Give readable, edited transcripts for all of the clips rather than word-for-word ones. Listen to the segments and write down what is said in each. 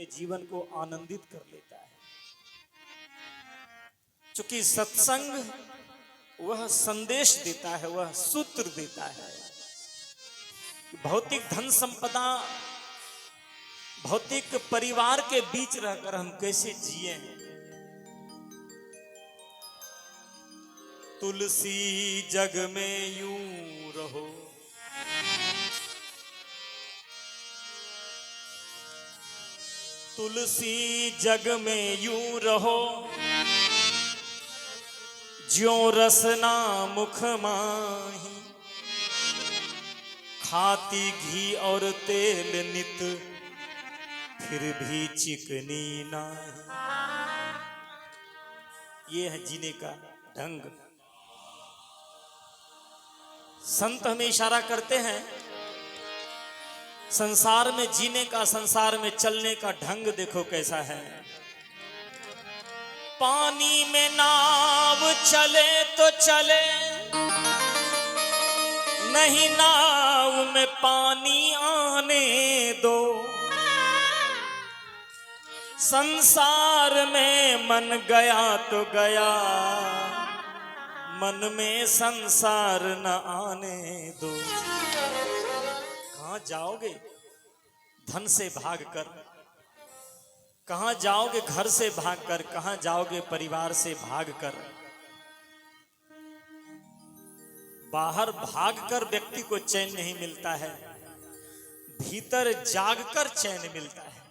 अपने जीवन को आनंदित कर लेता है। चूंकि सत्संग वह संदेश देता है, वह सूत्र देता है। भौतिक धन संपदा, भौतिक परिवार के बीच रहकर हम कैसे जिए। तुलसी जग में यूं रहो, तुलसी जग में यूं रहो, ज्यों रसना मुख माही, खाती घी और तेल नित, फिर भी चिकनी नाही। ये है जीने का ढंग। संत हमें इशारा करते हैं, संसार में जीने का, संसार में चलने का ढंग देखो कैसा है। पानी में नाव चले तो चले, नहीं नाव में पानी आने दो। संसार में मन गया तो गया, मन में संसार न आने दो। कहां जाओगे धन से भागकर, कहां जाओगे घर से भागकर, कहां जाओगे परिवार से भागकर। बाहर भागकर व्यक्ति को चैन नहीं मिलता है, भीतर जागकर चैन मिलता है।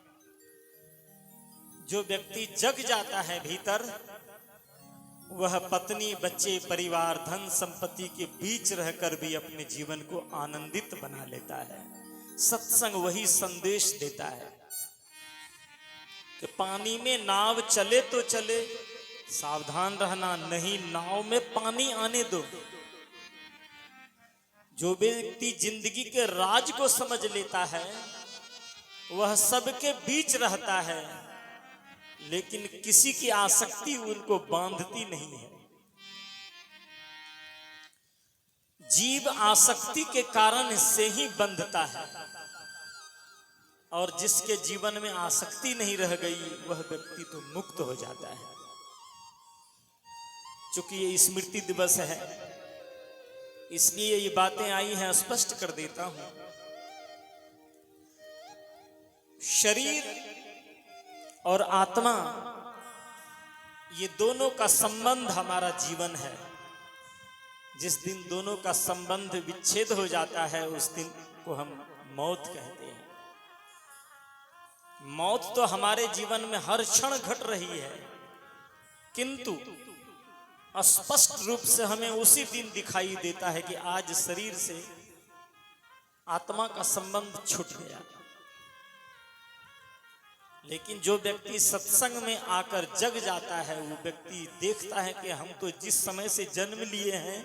जो व्यक्ति जग जाता है भीतर, वह पत्नी, बच्चे, परिवार, धन संपत्ति के बीच रहकर भी अपने जीवन को आनंदित बना लेता है। सत्संग वही संदेश देता है कि पानी में नाव चले तो चले, सावधान रहना, नहीं नाव में पानी आने दो। जो व्यक्ति जिंदगी के राज को समझ लेता है, वह सबके बीच रहता है, लेकिन किसी की आसक्ति उनको बांधती नहीं है। जीव आसक्ति के कारण से ही बंधता है, और जिसके जीवन में आसक्ति नहीं रह गई, वह व्यक्ति तो मुक्त हो जाता है। चूंकि ये स्मृति दिवस है, इसलिए ये बातें आई हैं, स्पष्ट कर देता हूं। शरीर और आत्मा, ये दोनों का संबंध हमारा जीवन है। जिस दिन दोनों का संबंध विच्छेद हो जाता है, उस दिन को हम मौत कहते हैं। मौत तो हमारे जीवन में हर क्षण घट रही है, किंतु स्पष्ट रूप से हमें उसी दिन दिखाई देता है कि आज शरीर से आत्मा का संबंध छूट गया। लेकिन जो व्यक्ति सत्संग में आकर जग जाता है, वो व्यक्ति देखता है कि हम तो जिस समय से जन्म लिए हैं,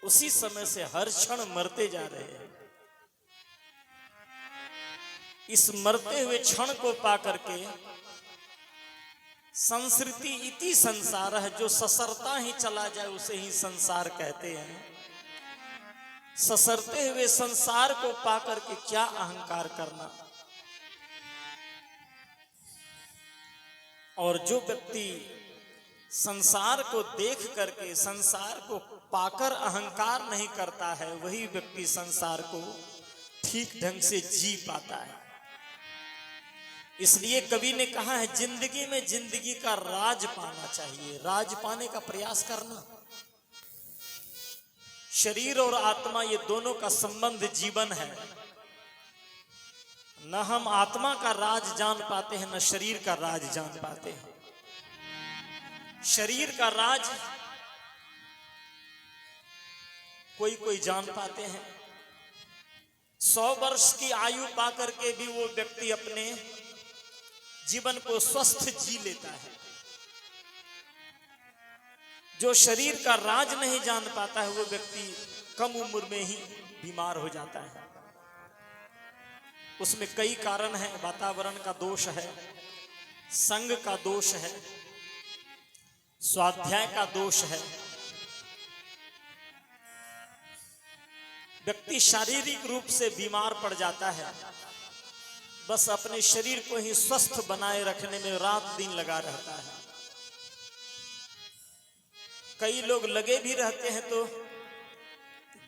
उसी समय से हर क्षण मरते जा रहे हैं। इस मरते हुए क्षण को पाकर के संस्कृति इति संसार है, जो ससरता ही चला जाए उसे ही संसार कहते हैं। ससरते हुए संसार को पाकर के क्या अहंकार करना। और जो व्यक्ति संसार को देख करके, संसार को पाकर अहंकार नहीं करता है, वही व्यक्ति संसार को ठीक ढंग से जी पाता है। इसलिए कवि ने कहा है, जिंदगी में जिंदगी का राज पाना चाहिए, राज पाने का प्रयास करना। शरीर और आत्मा, ये दोनों का संबंध जीवन है। न हम आत्मा का राज जान पाते हैं, न शरीर का राज जान पाते हैं। शरीर का राज कोई कोई जान पाते हैं। 100 वर्ष की आयु पाकर के भी वो व्यक्ति अपने जीवन को स्वस्थ जी लेता है। जो शरीर का राज नहीं जान पाता है, वो व्यक्ति कम उम्र में ही बीमार हो जाता है। उसमें कई कारण हैं। वातावरण का दोष है, संग का दोष है, स्वाध्याय का दोष है। व्यक्ति शारीरिक रूप से बीमार पड़ जाता है, बस अपने शरीर को ही स्वस्थ बनाए रखने में रात दिन लगा रहता है। कई लोग लगे भी रहते हैं तो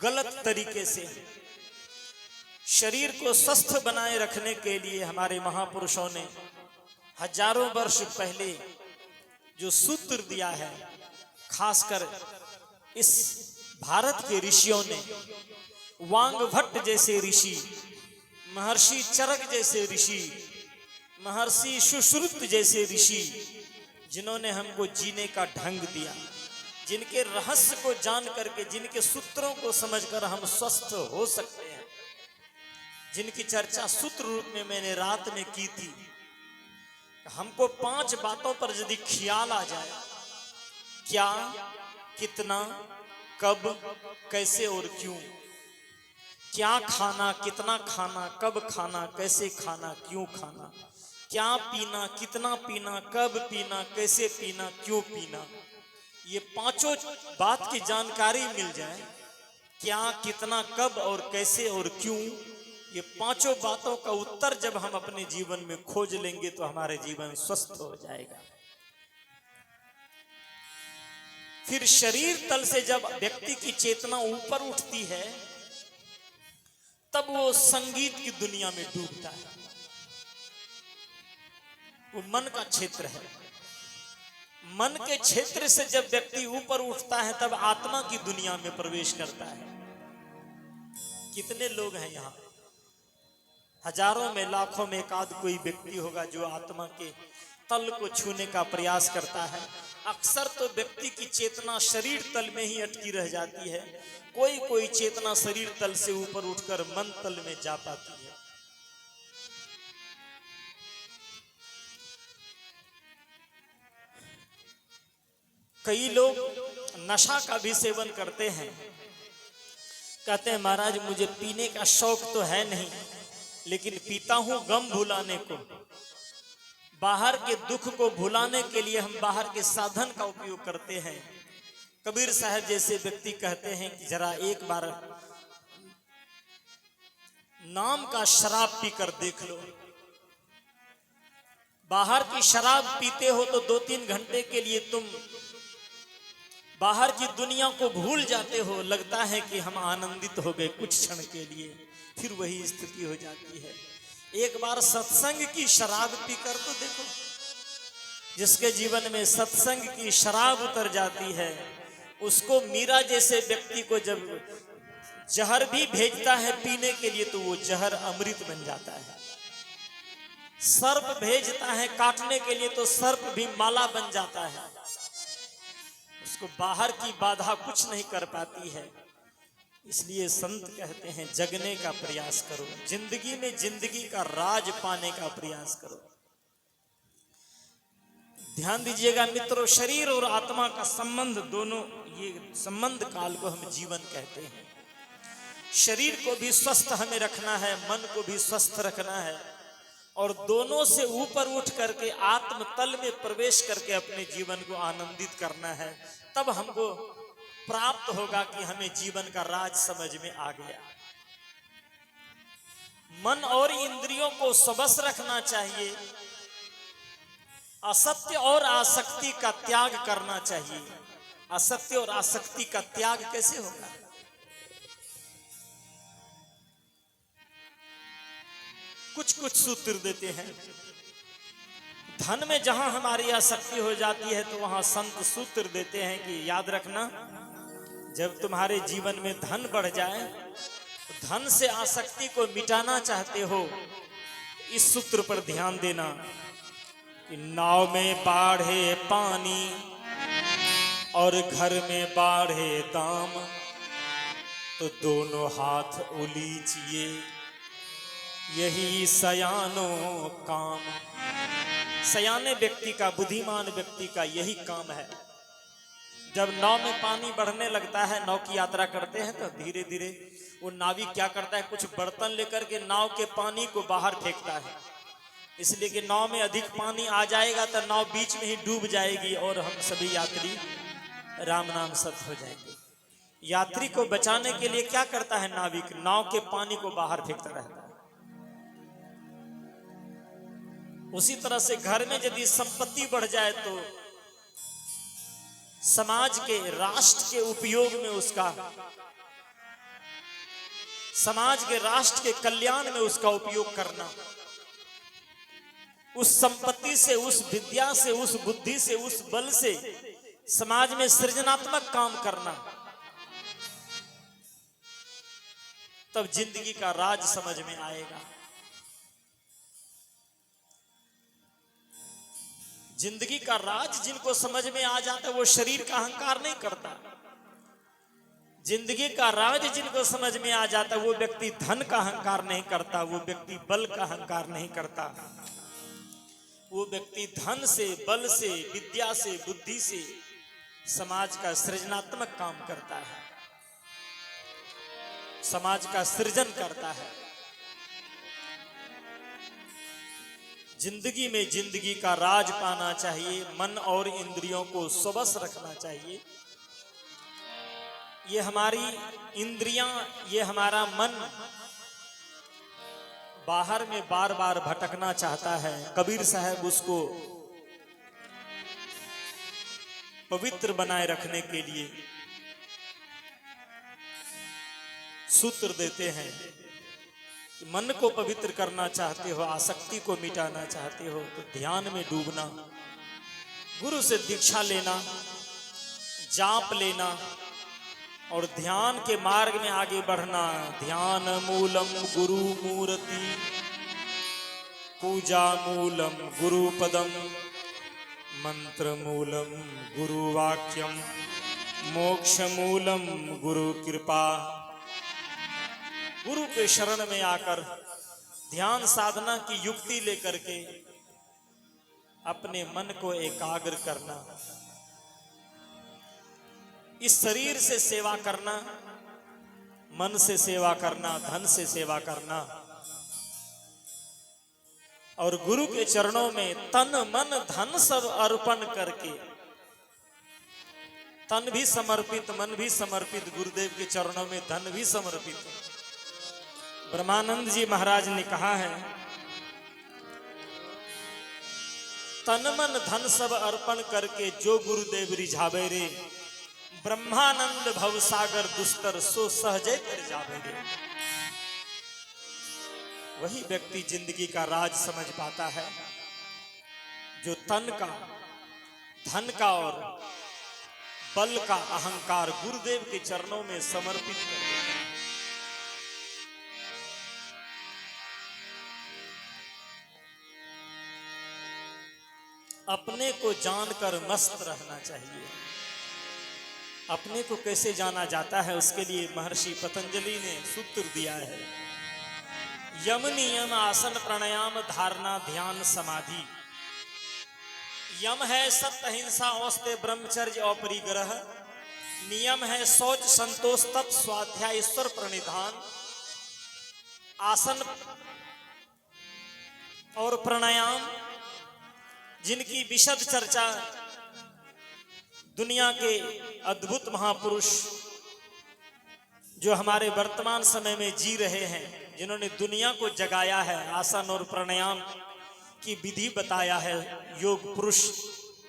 गलत तरीके से। शरीर को स्वस्थ बनाए रखने के लिए हमारे महापुरुषों ने हजारों वर्ष पहले जो सूत्र दिया है, खासकर इस भारत के ऋषियों ने, वांगभट्ट जैसे ऋषि, महर्षि चरक जैसे ऋषि, महर्षि सुश्रुत जैसे ऋषि, जिन्होंने हमको जीने का ढंग दिया, जिनके रहस्य को जान करके, जिनके सूत्रों को समझकर हम स्वस्थ हो सकते हैं, जिनकी चर्चा सूत्र रूप में मैंने रात में की थी। हमको 5 बातों पर यदि ख्याल आ जाए, क्या, कितना, कब, कैसे और क्यों, क्या खाना, कितना खाना, कब खाना, कैसे खाना, क्यों खाना, क्या पीना, कितना पीना, कब पीना, कैसे पीना, क्यों पीना, ये 5 बात की जानकारी मिल जाए, क्या, कितना, कब और कैसे और क्यों, ये 5 बातों का उत्तर जब हम अपने जीवन में खोज लेंगे तो हमारे जीवन स्वस्थ हो जाएगा। फिर शरीर तल से जब व्यक्ति की चेतना ऊपर उठती है तब वो संगीत की दुनिया में डूबता है। वो मन का क्षेत्र है। मन के क्षेत्र से जब व्यक्ति ऊपर उठता है तब आत्मा की दुनिया में प्रवेश करता है। कितने लोग हैं यहाँ? हजारों में, लाखों में एकाध कोई व्यक्ति होगा जो आत्मा के तल को छूने का प्रयास करता है। अक्सर तो व्यक्ति की चेतना शरीर तल में ही अटकी रह जाती है। कोई कोई चेतना शरीर तल से ऊपर उठकर मन तल में जा पाती है। कई लोग नशा का भी सेवन करते हैं। कहते हैं महाराज मुझे पीने का शौक तो है नहीं, लेकिन पीता हूं गम भुलाने को। बाहर के दुख को भुलाने के लिए हम बाहर के साधन का उपयोग करते हैं। कबीर साहब जैसे व्यक्ति कहते हैं कि जरा एक बार नाम का शराब पीकर देख लो। बाहर की शराब पीते हो तो 2-3 घंटे के लिए तुम बाहर की दुनिया को भूल जाते हो। लगता है कि हम आनंदित हो गए कुछ क्षण के लिए, फिर वही स्थिति हो जाती है। एक बार सत्संग की शराब पीकर तो देखो। जिसके जीवन में सत्संग की शराब उतर जाती है उसको मीरा जैसे व्यक्ति को जब जहर भी भेजता है पीने के लिए तो वो जहर अमृत बन जाता है। सर्प भेजता है काटने के लिए तो सर्प भी माला बन जाता है। उसको बाहर की बाधा कुछ नहीं कर पाती है। इसलिए संत कहते हैं जगने का प्रयास करो, जिंदगी में जिंदगी का राज पाने का प्रयास करो। ध्यान दीजिएगा मित्रों, शरीर और आत्मा का संबंध, दोनों ये संबंध काल को हम जीवन कहते हैं। शरीर को भी स्वस्थ हमें रखना है, मन को भी स्वस्थ रखना है, और दोनों से ऊपर उठ करके आत्म तल में प्रवेश करके अपने जीवन को आनंदित करना है। तब हमको प्राप्त होगा कि हमें जीवन का राज समझ में आ गया। मन और इंद्रियों को सबस रखना चाहिए। असत्य और आसक्ति का त्याग करना चाहिए। असत्य और आसक्ति का त्याग कैसे होगा? कुछ कुछ सूत्र देते हैं। धन में जहां हमारी आसक्ति हो जाती है तो वहां संत सूत्र देते हैं कि याद रखना, जब तुम्हारे जीवन में धन बढ़ जाए, तो धन से आसक्ति को मिटाना चाहते हो, इस सूत्र पर ध्यान देना कि नाव में बाढ़े पानी और घर में बाढ़े दाम, तो दोनों हाथ उलीचिए, यही सयानों काम। सयाने व्यक्ति का, बुद्धिमान व्यक्ति का यही काम है। जब नाव में पानी बढ़ने लगता है, नाव की यात्रा करते हैं तो धीरे धीरे वो नाविक क्या करता है, कुछ बर्तन लेकर के नाव के पानी को बाहर फेंकता है, इसलिए कि नाव में अधिक पानी आ जाएगा तो नाव बीच में ही डूब जाएगी और हम सभी यात्री राम नाम सत हो जाएंगे। यात्री को बचाने के लिए क्या करता है नाविक, नाव के पानी को बाहर फेंकता रहता है। उसी तरह से घर में यदि संपत्ति बढ़ जाए तो समाज के, राष्ट्र के उपयोग में उसका, समाज के, राष्ट्र के कल्याण में उसका उपयोग करना, उस संपत्ति से, उस विद्या से, उस बुद्धि से, उस बल से समाज में सृजनात्मक काम करना, तब जिंदगी का राज समझ में आएगा। जिंदगी का राज जिनको समझ में आ जाता है वो शरीर का अहंकार नहीं करता। जिंदगी का राज जिनको समझ में आ जाता है वो व्यक्ति धन का अहंकार नहीं करता, वो व्यक्ति बल का अहंकार नहीं करता, वो व्यक्ति धन से, बल से, विद्या से, बुद्धि से समाज का सृजनात्मक काम करता है, समाज का सृजन करता है। जिंदगी में जिंदगी का राज पाना चाहिए, मन और इंद्रियों को स्वबस रखना चाहिए। ये हमारी इंद्रियां, ये हमारा मन बाहर में बार बार भटकना चाहता है। कबीर साहब उसको पवित्र बनाए रखने के लिए सूत्र देते हैं कि मन को पवित्र करना चाहते हो, आसक्ति को मिटाना चाहते हो तो ध्यान में डूबना, गुरु से दीक्षा लेना, जाप लेना और ध्यान के मार्ग में आगे बढ़ना। ध्यान मूलम गुरु मूर्ति, पूजा मूलम गुरु पदम, मंत्र मूलम गुरु वाक्यम, मोक्ष मूलम गुरु कृपा। गुरु के शरण में आकर ध्यान साधना की युक्ति लेकर के अपने मन को एकाग्र करना, इस शरीर से सेवा करना, मन से सेवा करना, धन से सेवा करना और गुरु के चरणों में तन मन धन सब अर्पण करके, तन भी समर्पित, मन भी समर्पित, गुरुदेव के चरणों में धन भी समर्पित। ब्रह्मानंद जी महाराज ने कहा है, तन मन धन सब अर्पण करके जो गुरुदेव रिझावे रे, ब्रह्मानंद भवसागर दुस्तर सो सहजे कर जावे रे। वही व्यक्ति जिंदगी का राज समझ पाता है जो तन का, धन का और बल का अहंकार गुरुदेव के चरणों में समर्पित कर देता है। अपने को जानकर मस्त रहना चाहिए। अपने को कैसे जाना जाता है उसके लिए महर्षि पतंजलि ने सूत्र दिया है, यम नियम आसन प्राणायाम धारणा ध्यान समाधि। यम है सत्य अहिंसा औस्ते ब्रह्मचर्य और परिग्रह, नियम है शौच संतोष तप स्वाध्याय ईश्वर प्रणिधान, आसन और प्राणायाम जिनकी विशद चर्चा दुनिया के अद्भुत महापुरुष जो हमारे वर्तमान समय में जी रहे हैं, जिन्होंने दुनिया को जगाया है, आसन और प्राणायाम की विधि बताया है, योग पुरुष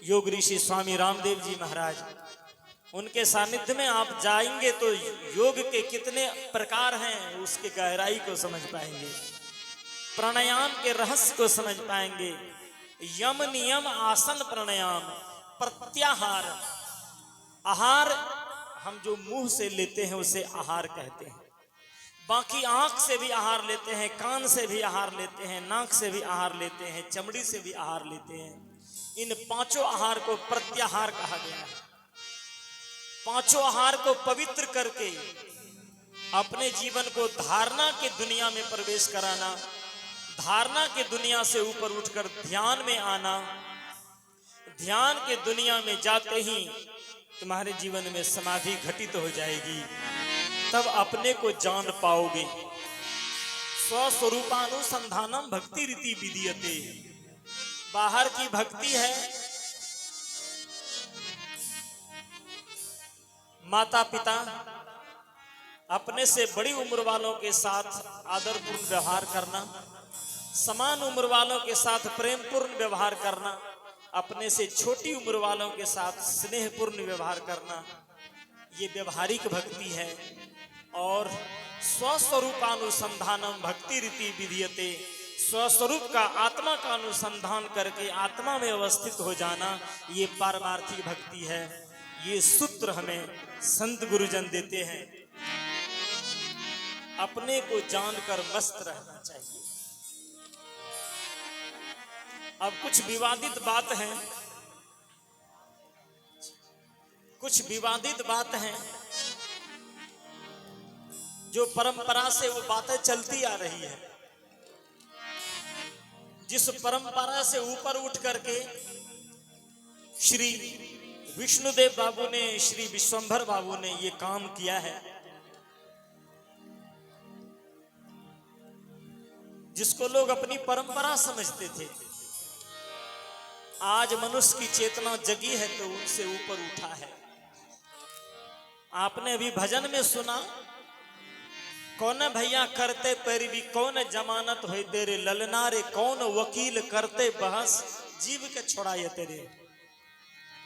योग ऋषि स्वामी रामदेव जी महाराज, उनके सानिध्य में आप जाएंगे तो योग के कितने प्रकार हैं उसके गहराई को समझ पाएंगे, प्राणायाम के रहस्य को समझ पाएंगे। यम नियम आसन प्राणायाम, प्रत्याहार, आहार हम जो मुंह से लेते हैं उसे आहार कहते हैं, बाकी आंख से भी आहार लेते हैं, कान से भी आहार लेते हैं, नाक से भी आहार लेते हैं, चमड़ी से भी आहार लेते हैं। इन पांचों आहार को प्रत्याहार कहा गया है। पांचों आहार को पवित्र करके अपने जीवन को धारणा की दुनिया में प्रवेश कराना, धारणा की दुनिया से ऊपर उठकर ध्यान में आना, ध्यान के दुनिया में जाते ही तुम्हारे जीवन में समाधि घटित हो जाएगी, तब अपने को जान पाओगे। स्वस्वरूपानुसंधानम भक्ति रीति विधीयते। बाहर की भक्ति है, माता पिता अपने से बड़ी उम्र वालों के साथ आदरपूर्ण व्यवहार करना, समान उम्र वालों के साथ प्रेमपूर्ण व्यवहार करना, अपने से छोटी उम्र वालों के साथ स्नेहपूर्ण व्यवहार करना, ये व्यवहारिक भक्ति है। और स्वस्वरूपानुसंधानम भक्ति रीति विधीयते, स्वस्वरूप का, आत्मा का अनुसंधान करके आत्मा में अवस्थित हो जाना, ये पारमार्थिक भक्ति है। ये सूत्र हमें संत गुरुजन देते हैं। अपने को जानकर मस्त रहना चाहिए। अब कुछ विवादित बात है, कुछ विवादित बात है जो परंपरा से वो बातें चलती आ रही है। जिस परंपरा से ऊपर उठ करके श्री विष्णुदेव बाबू ने, श्री विश्वंभर बाबू ने ये काम किया है, जिसको लोग अपनी परंपरा समझते थे, आज मनुष्य की चेतना जगी है तो उनसे ऊपर उठा है। आपने अभी भजन में सुना, कौन भैया करते पैरवी, कौन जमानत हो तेरे ललना रे, कौन वकील करते बहस, जीव के छोड़ाए तेरे।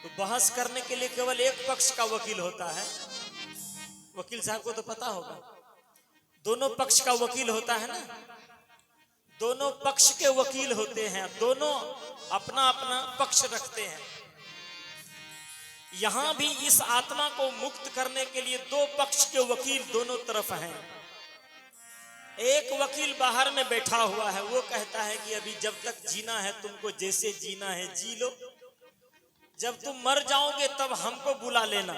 तो बहस करने के लिए केवल एक पक्ष का वकील होता है। वकील साहब को तो पता होगा, दोनों पक्ष का वकील होता है ना, दोनों पक्ष के वकील होते हैं, दोनों अपना अपना पक्ष रखते हैं। यहां भी इस आत्मा को मुक्त करने के लिए दो पक्ष के वकील दोनों तरफ हैं। एक वकील बाहर में बैठा हुआ है, वो कहता है कि अभी जब तक जीना है तुमको जैसे जीना है जी लो, जब तुम मर जाओगे तब हमको बुला लेना,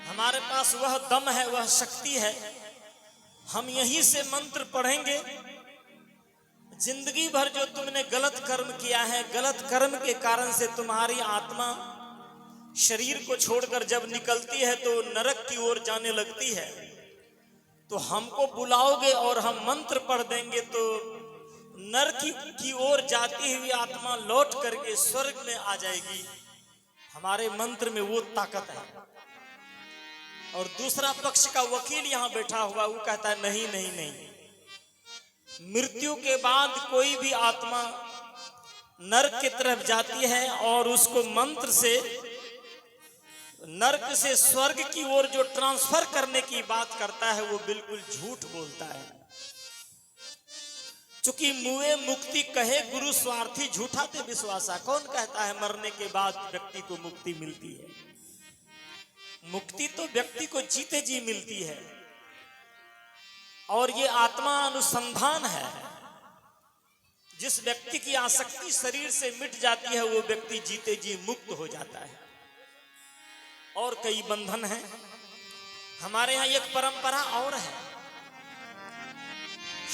हमारे पास वह दम है, वह शक्ति है, हम यहीं से मंत्र पढ़ेंगे। जिंदगी भर जो तुमने गलत कर्म किया है, गलत कर्म के कारण से तुम्हारी आत्मा शरीर को छोड़कर जब निकलती है तो नरक की ओर जाने लगती है, तो हमको बुलाओगे और हम मंत्र पढ़ देंगे तो नरक की ओर जाती हुई आत्मा लौट करके स्वर्ग में आ जाएगी। हमारे मंत्र में वो ताकत है। और दूसरा पक्ष का वकील यहां बैठा हुआ, वो कहता है नहीं नहीं नहीं, मृत्यु के बाद कोई भी आत्मा नरक की तरफ जाती है और उसको मंत्र से नरक से स्वर्ग की ओर जो ट्रांसफर करने की बात करता है वो बिल्कुल झूठ बोलता है। चूंकि मुए मुक्ति कहे गुरु स्वार्थी, झूठा ते विश्वासा। कौन कहता है मरने के बाद व्यक्ति को मुक्ति मिलती है? मुक्ति तो व्यक्ति को जीते जी मिलती है। और ये आत्मा अनुसंधान है। जिस व्यक्ति की आसक्ति शरीर से मिट जाती है वो व्यक्ति जीते जी मुक्त हो जाता है। और कई बंधन हैं। हमारे यहाँ एक परंपरा और है,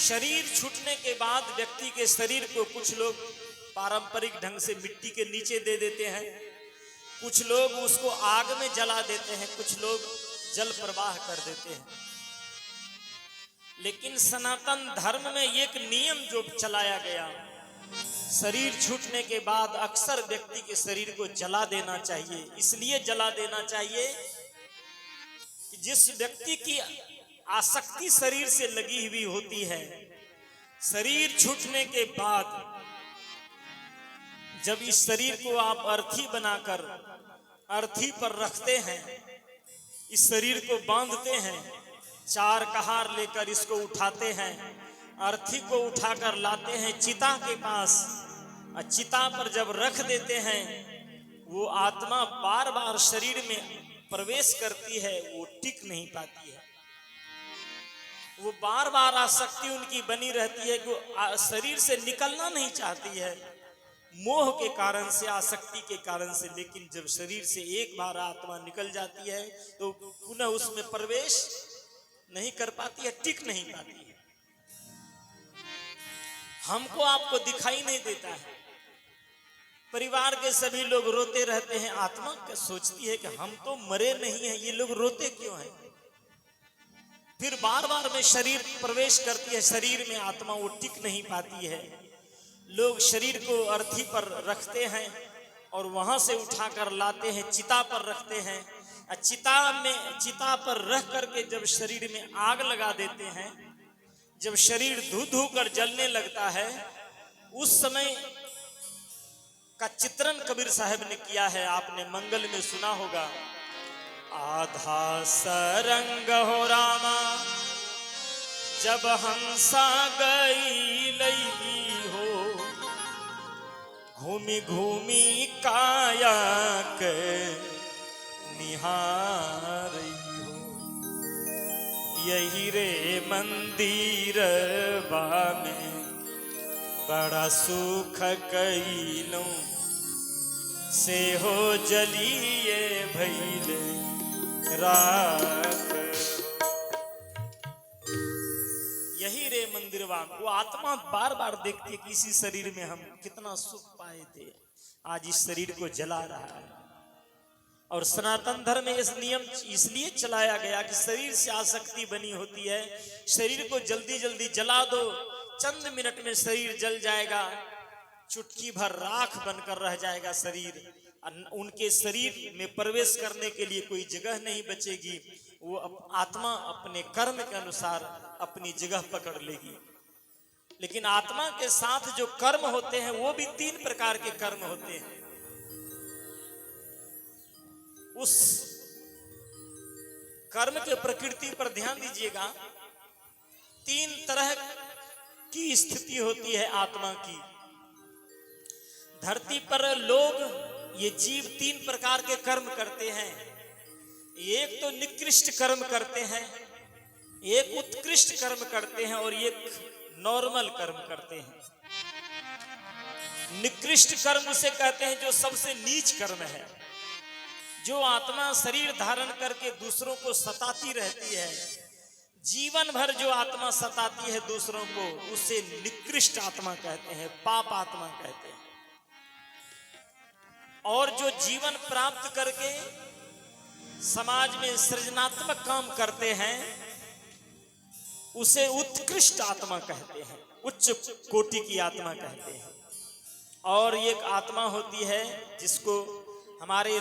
शरीर छूटने के बाद व्यक्ति के शरीर को कुछ लोग पारंपरिक ढंग से मिट्टी के नीचे दे देते हैं, कुछ लोग उसको आग में जला देते हैं, कुछ लोग जल प्रवाह कर देते हैं। लेकिन सनातन धर्म में एक नियम जो चलाया गया, शरीर छूटने के बाद अक्सर व्यक्ति के शरीर को जला देना चाहिए। इसलिए जला देना चाहिए कि जिस व्यक्ति की आसक्ति शरीर से लगी हुई होती है, शरीर छूटने के बाद जब इस शरीर को आप अर्थी बनाकर अर्थी पर रखते हैं, इस शरीर को बांधते हैं, चार कहार लेकर इसको उठाते हैं, अर्थी को उठाकर लाते हैं चिता के पास, और चिता पर जब रख देते हैं, वो आत्मा बार बार शरीर में प्रवेश करती है, वो टिक नहीं पाती है। वो बार बार आसक्ति उनकी बनी रहती है कि शरीर से निकलना नहीं चाहती है, मोह के कारण से, आसक्ति के कारण से। लेकिन जब शरीर से एक बार आत्मा निकल जाती है तो पुनः उसमें प्रवेश नहीं कर पाती है, टिक नहीं पाती है। हमको आपको दिखाई नहीं देता है। परिवार के सभी लोग रोते रहते हैं, आत्मा सोचती है कि हम तो मरे नहीं हैं, ये लोग रोते क्यों हैं? फिर बार बार में शरीर प्रवेश करती है, शरीर में आत्मा वो टिक नहीं पाती है। लोग शरीर को अर्थी पर रखते हैं और वहां से उठाकर लाते हैं, चिता पर रखते हैं। चिता पर रख करके जब शरीर में आग लगा देते हैं, जब शरीर धू धू कर जलने लगता है, उस समय का चित्रण कबीर साहब ने किया है। आपने मंगल में सुना होगा, आधा सरंग हो रामा जब हंसा गई लई हो, घूमी घूमी काया के निहारई हो, यही रे मंदिर में बड़ा सुख कैलो से हो जलिए भैले राख। यही रे मंदिरवा। वो आत्मा बार बार देखती है कि इसी शरीर में हम कितना सुख पाए थे, आज इस शरीर को जला रहा है। और सनातन धर्म में इस नियम इसलिए चलाया गया कि शरीर से आसक्ति बनी होती है, शरीर को जल्दी जल्दी जला दो, चंद मिनट में शरीर जल जाएगा, चुटकी भर राख बनकर रह जाएगा शरीर। उनके शरीर में प्रवेश करने के लिए कोई जगह नहीं बचेगी। वो आत्मा अपने कर्म के अनुसार अपनी जगह पकड़ लेगी। लेकिन आत्मा के साथ जो कर्म होते हैं वो भी 3 प्रकार के कर्म होते हैं। उस कर्म के प्रकृति पर ध्यान दीजिएगा। 3 तरह की स्थिति होती है आत्मा की। धरती पर लोग, ये जीव 3 प्रकार के कर्म करते हैं। एक तो निकृष्ट कर्म करते हैं, एक उत्कृष्ट कर्म करते हैं और एक नॉर्मल कर्म करते हैं। निकृष्ट कर्म उसे कहते हैं जो सबसे नीच कर्म है। जो आत्मा शरीर धारण करके दूसरों को सताती रहती है, जीवन भर जो आत्मा सताती है दूसरों को, उसे निकृष्ट आत्मा कहते हैं, पाप आत्मा कहते हैं। और जो जीवन प्राप्त करके समाज में सृजनात्मक काम करते हैं, उसे उत्कृष्ट आत्मा कहते हैं, उच्च कोटि की आत्मा कहते हैं। और एक आत्मा होती है जिसको हमारे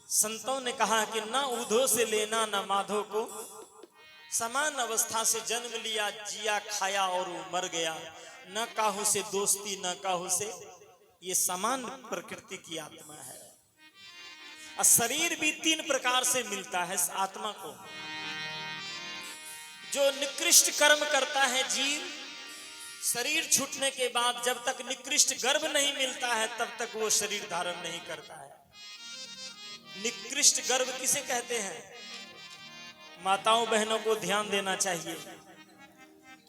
संतों ने कहा कि न ऊधो से लेना न माधो को, समान अवस्था से जन्म लिया, जिया खाया और वो मर गया, न काहू से दोस्ती न काहू से, ये समान प्रकृति की आत्मा है। और शरीर भी 3 प्रकार से मिलता है इस आत्मा को। जो निकृष्ट कर्म करता है जीव, शरीर छूटने के बाद जब तक निकृष्ट गर्भ नहीं मिलता है तब तक वो शरीर धारण नहीं करता है। निकृष्ट गर्भ किसे कहते हैं? माताओं बहनों को ध्यान देना चाहिए।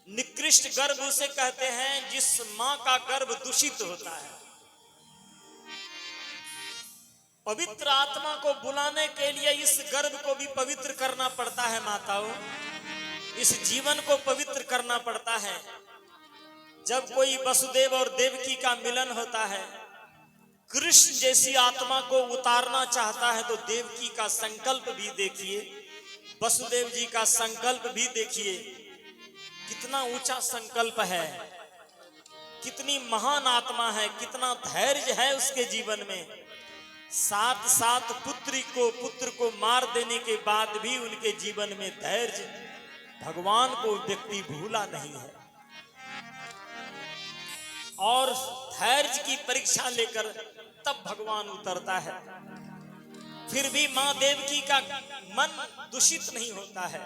निकृष्ट गर्भ उसे कहते हैं जिस मां का गर्भ दूषित होता है। पवित्र आत्मा को बुलाने के लिए इस गर्भ को भी पवित्र करना पड़ता है। माताओं, इस जीवन को पवित्र करना पड़ता है। जब कोई वसुदेव और देवकी का मिलन होता है, कृष्ण जैसी आत्मा को उतारना चाहता है तो देवकी का संकल्प भी देखिए, वसुदेव जी का संकल्प भी देखिए, कितना ऊंचा संकल्प है, कितनी महान आत्मा है, कितना धैर्य है उसके जीवन में। 7 पुत्र को मार देने के बाद भी उनके जीवन में धैर्य, भगवान को व्यक्ति भूला नहीं है। और धैर्य की परीक्षा लेकर तब भगवान उतरता है। फिर भी मां देवकी का मन दूषित नहीं होता है,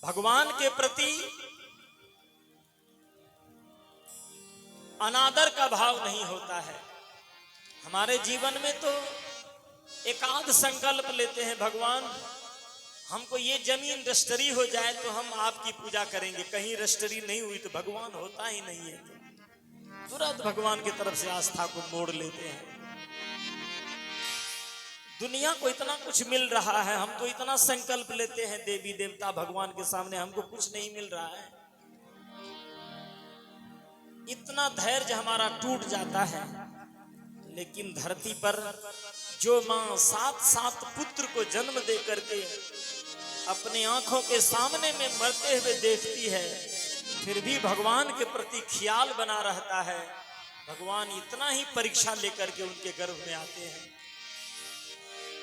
भगवान के प्रति अनादर का भाव नहीं होता है। हमारे जीवन में तो एकाध संकल्प लेते हैं, भगवान हमको ये जमीन रजिस्ट्री हो जाए तो हम आपकी पूजा करेंगे। कहीं रजिस्ट्री नहीं हुई तो भगवान होता ही नहीं है, तुरंत भगवान की तरफ से आस्था को मोड़ लेते हैं। दुनिया को इतना कुछ मिल रहा है, हम तो इतना संकल्प लेते हैं देवी देवता भगवान के सामने, हमको कुछ नहीं मिल रहा है। इतना धैर्य हमारा टूट जाता है। लेकिन धरती पर जो मां 7 पुत्र को जन्म दे करके अपनी आंखों के सामने में मरते हुए देखती है, फिर भी भगवान के प्रति ख्याल बना रहता है। भगवान इतना ही परीक्षा लेकर के उनके गर्भ में आते हैं।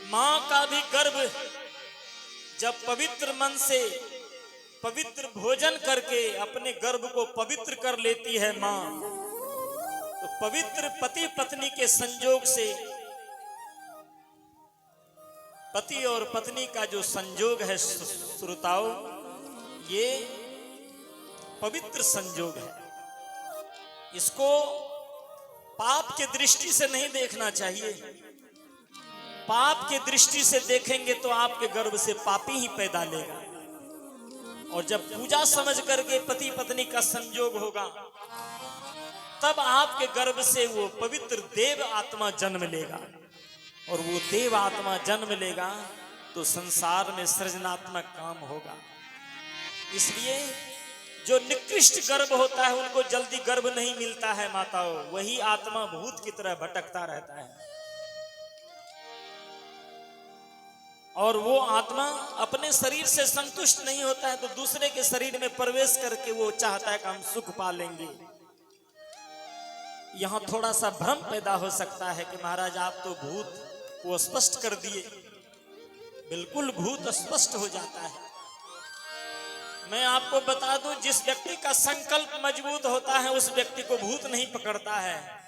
मां का भी गर्भ जब पवित्र मन से पवित्र भोजन करके अपने गर्भ को पवित्र कर लेती है मां, तो पवित्र पति पत्नी के संयोग से, पति और पत्नी का जो संयोग है श्रोताओं, ये पवित्र संयोग है। इसको पाप की दृष्टि से नहीं देखना चाहिए। पाप की दृष्टि से देखेंगे तो आपके गर्भ से पापी ही पैदा लेगा। और जब पूजा समझ करके पति पत्नी का संयोग होगा, तब आपके गर्भ से वो पवित्र देव आत्मा जन्म लेगा। और वो देव आत्मा जन्म लेगा तो संसार में सृजनात्मक काम होगा। इसलिए जो निकृष्ट गर्भ होता है उनको जल्दी गर्भ नहीं मिलता है माताओं, वही आत्मा भूत की तरह भटकता रहता है। और वो आत्मा अपने शरीर से संतुष्ट नहीं होता है, तो दूसरे के शरीर में प्रवेश करके वो चाहता है कि हम सुख पा लेंगे। यहां थोड़ा सा भ्रम पैदा हो सकता है कि महाराज आप तो भूत को स्पष्ट कर दिए। बिल्कुल भूत स्पष्ट हो जाता है। मैं आपको बता दूं, जिस व्यक्ति का संकल्प मजबूत होता है उस व्यक्ति को भूत नहीं पकड़ता है।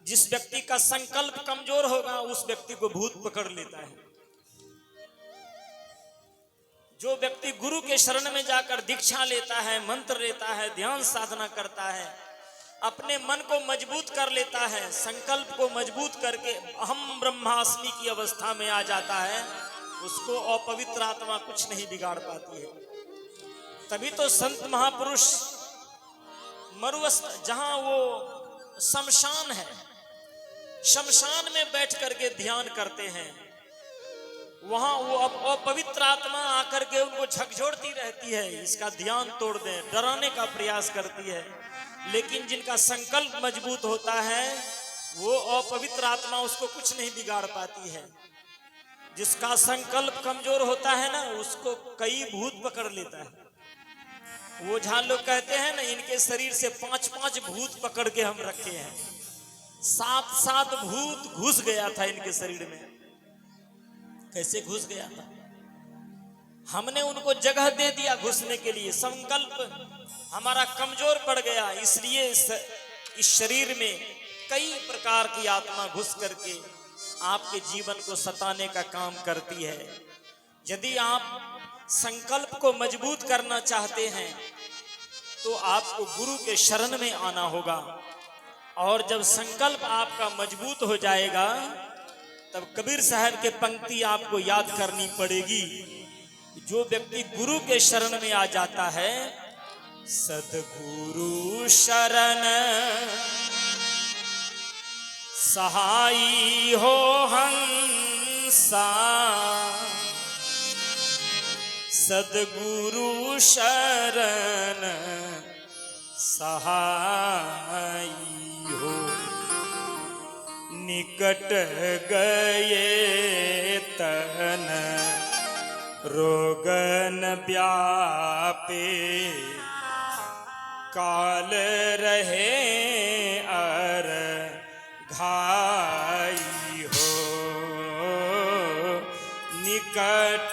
जिस व्यक्ति का संकल्प कमजोर होगा उस व्यक्ति को भूत पकड़ लेता है। जो व्यक्ति गुरु के शरण में जाकर दीक्षा लेता है, मंत्र लेता है, ध्यान साधना करता है, अपने मन को मजबूत कर लेता है, संकल्प को मजबूत करके अहम ब्रह्मास्मि की अवस्था में आ जाता है, उसको अपवित्र आत्मा कुछ नहीं बिगाड़ पाती है। तभी तो संत महापुरुष मरुस्थल, जहां वो शमशान है, शमशान में बैठ करके ध्यान करते हैं, वहां वो अपवित्र आत्मा आकर के उनको झकझोरती रहती है, इसका ध्यान तोड़ दें, डराने का प्रयास करती है। लेकिन जिनका संकल्प मजबूत होता है वो अपवित्र आत्मा उसको कुछ नहीं बिगाड़ पाती है। जिसका संकल्प कमजोर होता है ना, उसको कई भूत पकड़ लेता है। वो जहां लोग कहते हैं ना, इनके शरीर से 5-5 भूत पकड़ के हम रखे हैं। 7-7 भूत घुस गया था इनके शरीर में। कैसे घुस गया था? हमने उनको जगह दे दिया घुसने के लिए। संकल्प हमारा कमजोर पड़ गया, इसलिए इस शरीर में कई प्रकार की आत्मा घुस करके आपके जीवन को सताने का काम करती है। यदि आप संकल्प को मजबूत करना चाहते हैं तो आपको गुरु के शरण में आना होगा। और जब संकल्प आपका मजबूत हो जाएगा तब कबीर साहब के पंक्ति आपको याद करनी पड़ेगी। जो व्यक्ति गुरु के शरण में आ जाता है, सद्गुरु शरण सहाई हो हंसा, सद्गुरु शरण सहाई हो। निकट गए तन रोगन व्यापे, काल रहे अर घाई हो। निकट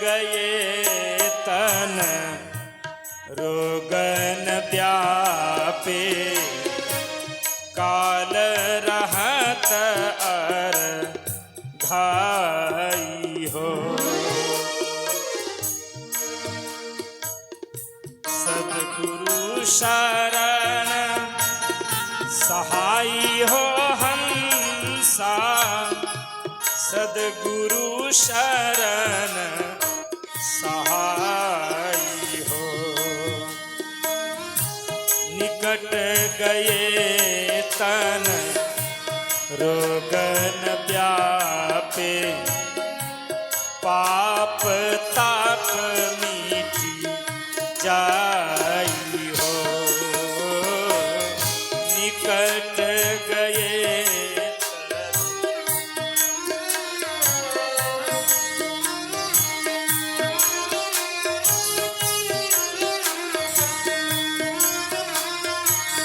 गए तन रोगन व्यापे, काल रहत अर घाई हो। सद्गुरु शरण सहाई हो हंसा, सद्गुरु शरण सहाई हो। निकट गए तन रोगन व्यापे, पाप ताप मीठी जाई हो। निकट गए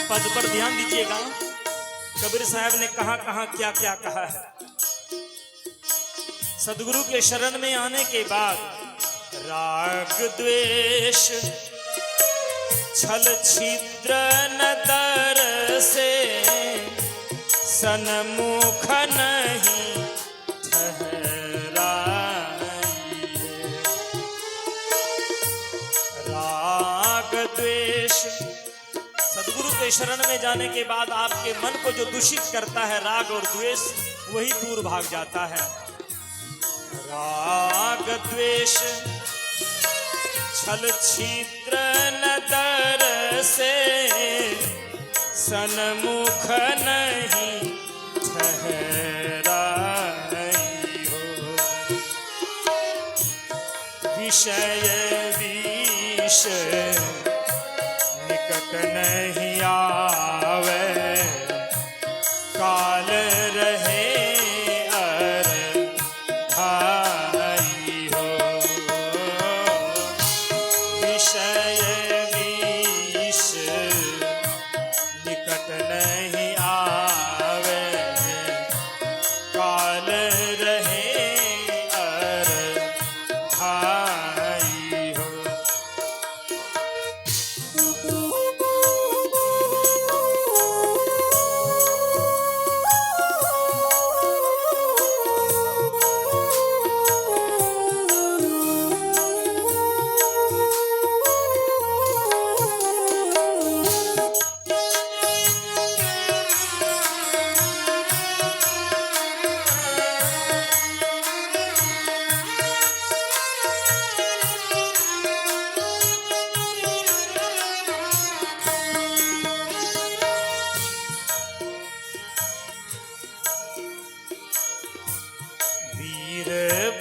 पद पर ध्यान दीजिएगा। कबीर साहब ने कहाँ क्या क्या कहा है। सदगुरु के शरण में आने के बाद राग द्वेष छल छिद्र नदर से सन्मुख नहीं ठहराई। राग द्वेष, सदगुरु के शरण में जाने के बाद आपके मन को जो दूषित करता है राग और द्वेष, वही दूर भाग जाता है। राग द्वेष छल छिद्र नदर से सन्मुख नहीं ठहराई हो। विषय विष निकट नहीं आवे, काल रहे अर भाई हो। विषय विष निकट नहीं आवे, काल रहे अर भाई हो।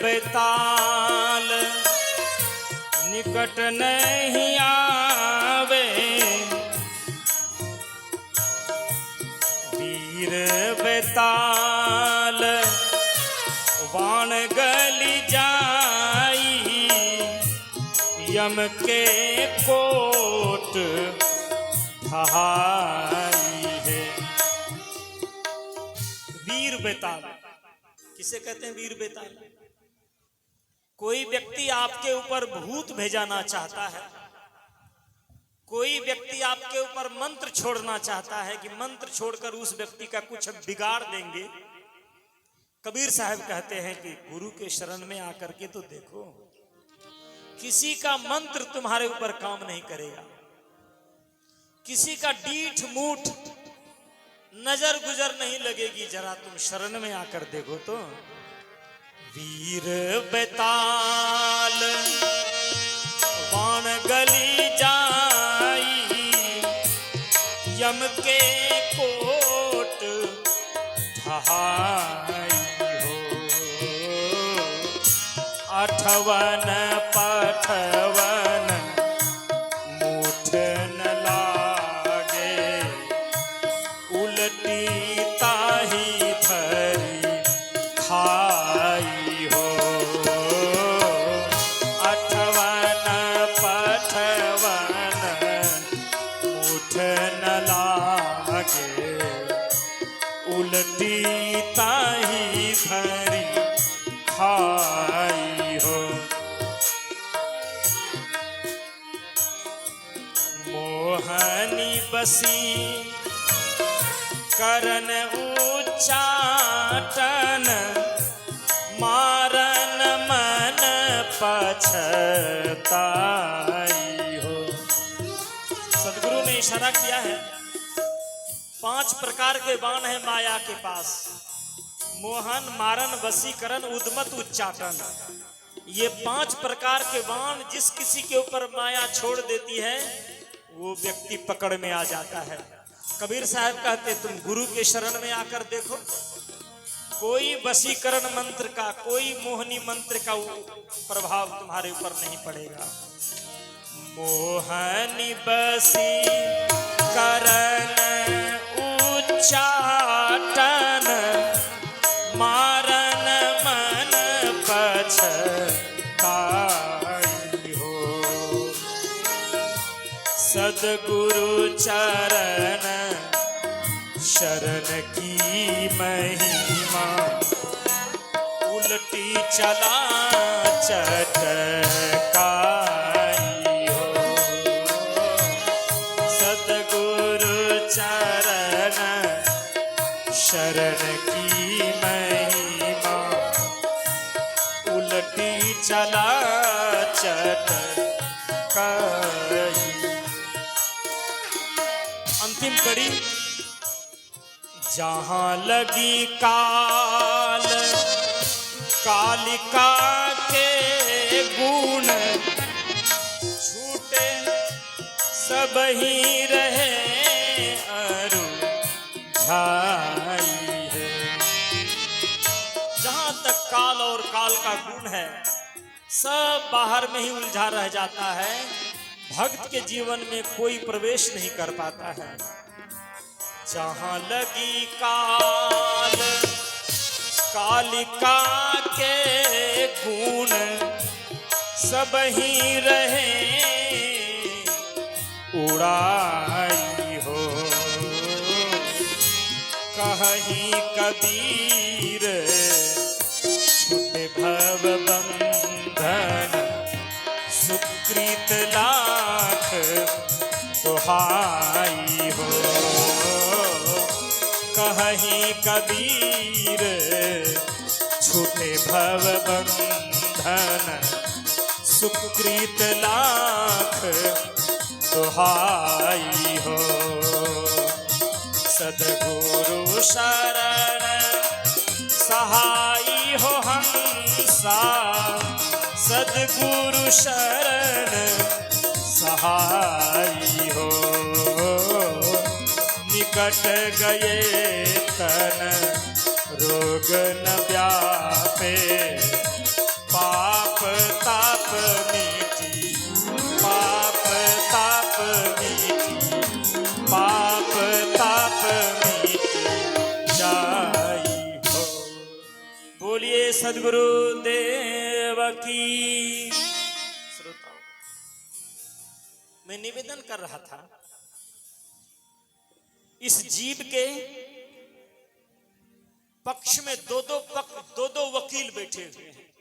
बेताल निकट नहीं आवे, वीर बेताल वाण गली जाई, यम के कोट ढहाई है। वीर बेताल किसे कहते हैं? वीर बेताल। कोई व्यक्ति आपके ऊपर भूत भेजाना चाहता है, कोई व्यक्ति आपके ऊपर मंत्र छोड़ना चाहता है कि मंत्र छोड़कर उस व्यक्ति का कुछ बिगाड़ देंगे। कबीर साहब कहते हैं कि गुरु के शरण में आकर के तो देखो, किसी का मंत्र तुम्हारे ऊपर काम नहीं करेगा, किसी का डीठ मूठ नजर गुजर नहीं लगेगी। जरा तुम शरण में आकर देखो तो। वीर बेताल वाण गली जाई, यम के कोट ढहाई हो। अठवन पठवन मुठ न लागे, उल्टी ताही धरी खाई हो। अठवन पठवन मुठ न लागे, उल्टी ताही धरी खाई हो। मोहनी बसी करन उच्चाटन, मारन मन पछताई हो। सदगुरु ने इशारा किया है, 5 प्रकार के बाण है माया के पास। मोहन, मारन, वशीकरण, उद्मत, उच्चाटन। ये 5 प्रकार के बाण जिस किसी के ऊपर माया छोड़ देती है, वो व्यक्ति पकड़ में आ जाता है। कबीर साहब कहते तुम गुरु के शरण में आकर देखो, कोई वशीकरण मंत्र का, कोई मोहनी मंत्र का प्रभाव तुम्हारे ऊपर नहीं पड़ेगा। मोहनी वशीकरण उच्चाटन, मारन मन पछताई हो। सद्गुरु चरण शरण की महिमा, उल्टी चला चटकाई हो। सदगुरु चरण शरण की महिमा उलटी चला चटकाई। अंतिम कड़ी, जहां लगी काल कालिका के गुण छूटे सब ही रहे अरु झाई है। जहां तक काल और काल का गुण है सब बाहर में ही उलझा रह जाता है, भक्त के जीवन में कोई प्रवेश नहीं कर पाता है। जहां लगी काल कालिका के गुण सब ही रहे उड़ाई हो। कहीं कबीर छूटे भव बंधन सुकृत लाख दुहाई हो। कहीं कबीर छूटे भव बंधन सुकृत लाख दुहाई हो। सदगुरु शरण सहाई हो हंसा, सदगुरु शरण सहाई हो। निकट गए तन रोग न व्यापे, पाप ताप मीठी, पाप ताप मीठी, पाप ताप मीठी जाई हो। बोलिए सद्गुरु देव की। श्रोताओं, मैं निवेदन कर रहा था, इस जीव के पक्ष में दो दो वकील बैठे हुए हैं।